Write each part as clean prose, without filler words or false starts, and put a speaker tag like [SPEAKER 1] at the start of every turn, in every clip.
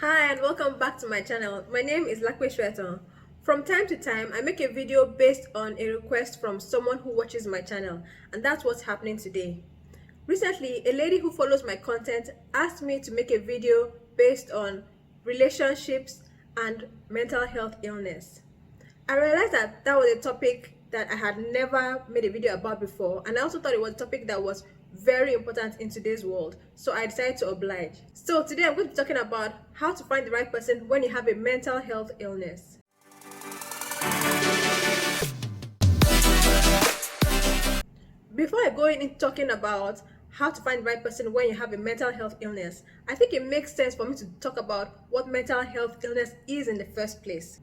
[SPEAKER 1] Hi and welcome back to my channel. My name is Lape Soetan. From time to time, I make a video based on a request from someone who watches my channel, and that's what's happening today. Recently, a lady who follows my content asked me to make a video based on relationships and mental health illness. I realized that that was a topic that I had never made a video about before, and I also thought it was a topic that was very important in today's world, so I decided to oblige. So today I'm going to be talking about how to find the right person when you have a mental health illness. Before I go into talking about how to find the right person when you have a mental health illness, I think it makes sense for me to talk about what mental health illness is in the first place.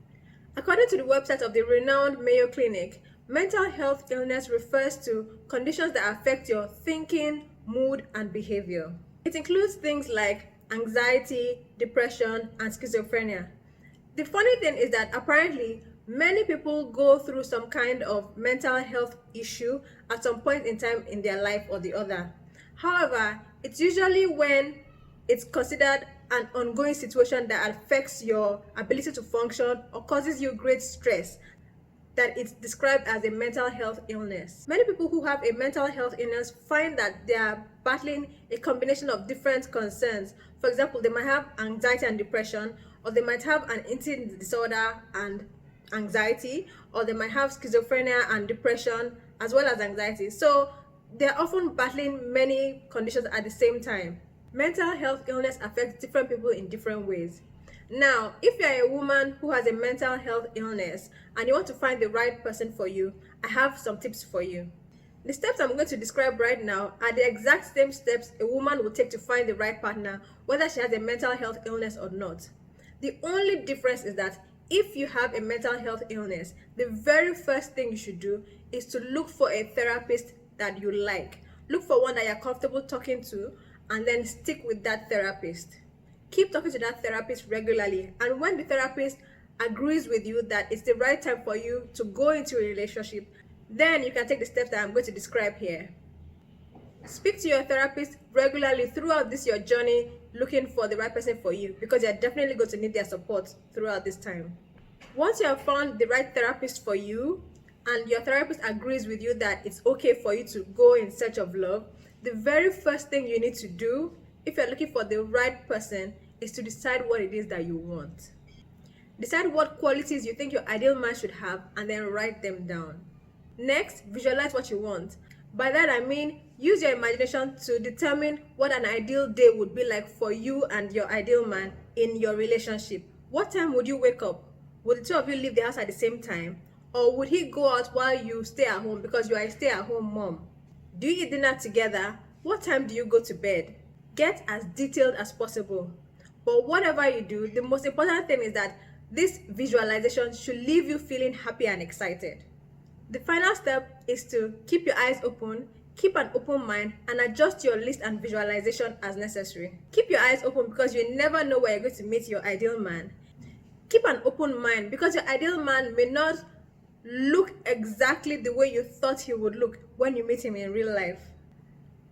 [SPEAKER 1] According to the website of the renowned Mayo Clinic, mental health illness refers to conditions that affect your thinking, mood, and behavior. It includes things like anxiety, depression, and schizophrenia. The funny thing is that apparently many people go through some kind of mental health issue at some point in time in their life or the other. However, it's usually when it's considered an ongoing situation that affects your ability to function or causes you great stress that it's described as a mental health illness. Many people who have a mental health illness find that they are battling a combination of different concerns. For example, they might have anxiety and depression, or they might have an eating disorder and anxiety, or they might have schizophrenia and depression as well as anxiety. So they're often battling many conditions at the same time. Mental health illness affects different people in different ways. Now, if you're a woman who has a mental health illness and you want to find the right person for you, I have some tips for you. The steps I'm going to describe right now are the exact same steps a woman will take to find the right partner, whether she has a mental health illness or not. The only difference is that if you have a mental health illness, the very first thing you should do is to look for a therapist that you like. Look for one that you're comfortable talking to, and then stick with that therapist. Keep talking to that therapist regularly, and when the therapist agrees with you that it's the right time for you to go into a relationship, then you can take the steps that I'm going to describe here. Speak to your therapist regularly throughout your journey looking for the right person for you, because you're definitely going to need their support throughout this time. Once you have found the right therapist for you and your therapist agrees with you that it's okay for you to go in search of love, the very first thing you need to do if you're looking for the right person is to decide what it is that you want. Decide what qualities you think your ideal man should have and then write them down. Next, visualize what you want. By that I mean, use your imagination to determine what an ideal day would be like for you and your ideal man in your relationship. What time would you wake up? Would the two of you leave the house at the same time? Or would he go out while you stay at home because you are a stay-at-home mom? Do you eat dinner together? What time do you go to bed? Get as detailed as possible. But whatever you do, the most important thing is that this visualization should leave you feeling happy and excited. The final step is to keep your eyes open, keep an open mind, and adjust your list and visualization as necessary. Keep your eyes open because you never know where you're going to meet your ideal man. Keep an open mind because your ideal man may not look exactly the way you thought he would look when you meet him in real life.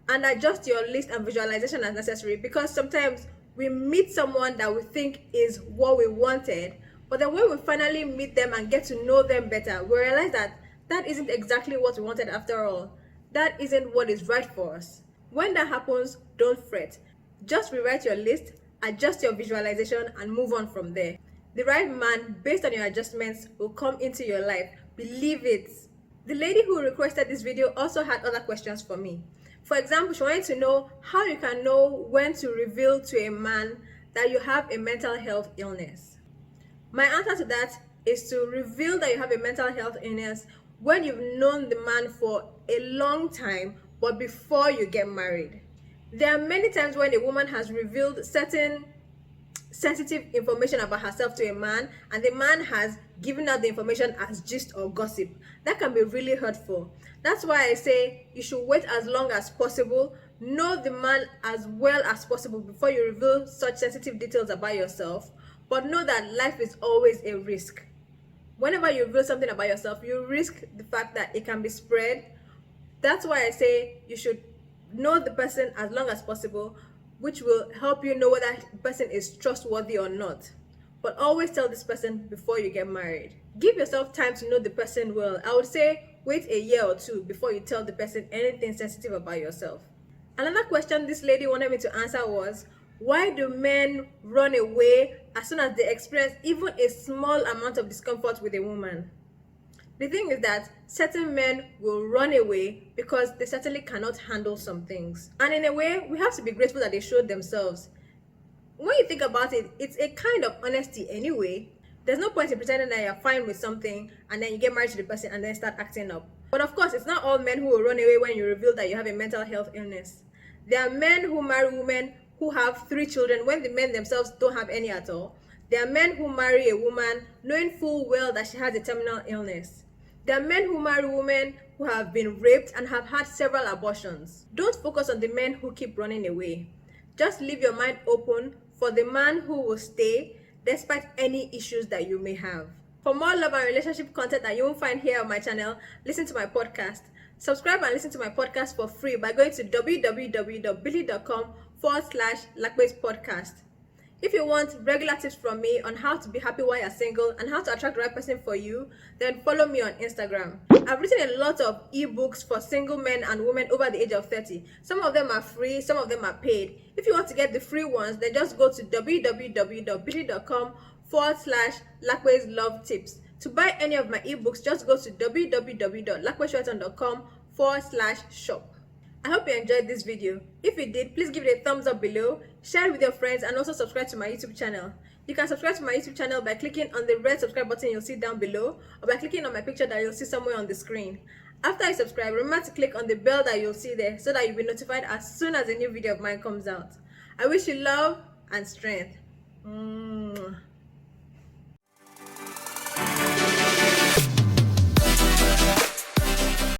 [SPEAKER 1] And adjust your list and visualization as necessary, because sometimes we meet someone that we think is what we wanted, but then when we finally meet them and get to know them better, we realize that that isn't exactly what we wanted after all. That isn't what is right for us. When that happens, don't fret. Just rewrite your list, adjust your visualization, and move on from there. The right man, based on your adjustments, will come into your life. Believe it. The lady who requested this video also had other questions for me. For example, she wanted to know how you can know when to reveal to a man that you have a mental health illness. My answer to that is to reveal that you have a mental health illness when you've known the man for a long time, but before you get married. There are many times when a woman has revealed certain sensitive information about herself to a man, and the man has given out the information as gist or gossip. That can be really hurtful. That's why I say you should wait as long as possible, know the man as well as possible before you reveal such sensitive details about yourself, but know that life is always a risk. Whenever you reveal something about yourself, you risk the fact that it can be spread. That's why I say you should know the person as long as possible, which will help you know whether the person is trustworthy or not. But always tell this person before you get married. Give yourself time to know the person well. I would say wait a year or two before you tell the person anything sensitive about yourself. Another question this lady wanted me to answer was, why do men run away as soon as they experience even a small amount of discomfort with a woman? The thing is that certain men will run away because they certainly cannot handle some things. And in a way, we have to be grateful that they showed themselves. When you think about it, it's a kind of honesty anyway. There's no point in pretending that you're fine with something and then you get married to the person and then start acting up. But of course, it's not all men who will run away when you reveal that you have a mental health illness. There are men who marry women who have 3 children when the men themselves don't have any at all. There are men who marry a woman knowing full well that she has a terminal illness. There are men who marry women who have been raped and have had several abortions. Don't focus on the men who keep running away. Just leave your mind open for the man who will stay despite any issues that you may have. For more love and relationship content that you won't find here on my channel, listen to my podcast. Subscribe and listen to my podcast for free by going to www.billy.com/Lape's podcast. If you want regular tips from me on how to be happy while you're single and how to attract the right person for you, then follow me on Instagram. I've written a lot of ebooks for single men and women over the age of 30. Some of them are free, some of them are paid. If you want to get the free ones, then just go to www.billy.com/Lape's love tips. To buy any of my ebooks, just go to www.lapeshoetan.com/shop. I hope you enjoyed this video. If you did, please give it a thumbs up below, share it with your friends, and also subscribe to my YouTube channel. You can subscribe to my YouTube channel by clicking on the red subscribe button you'll see down below, or by clicking on my picture that you'll see somewhere on the screen. After you subscribe, remember to click on the bell that you'll see there so that you'll be notified as soon as a new video of mine comes out. I wish you love and strength.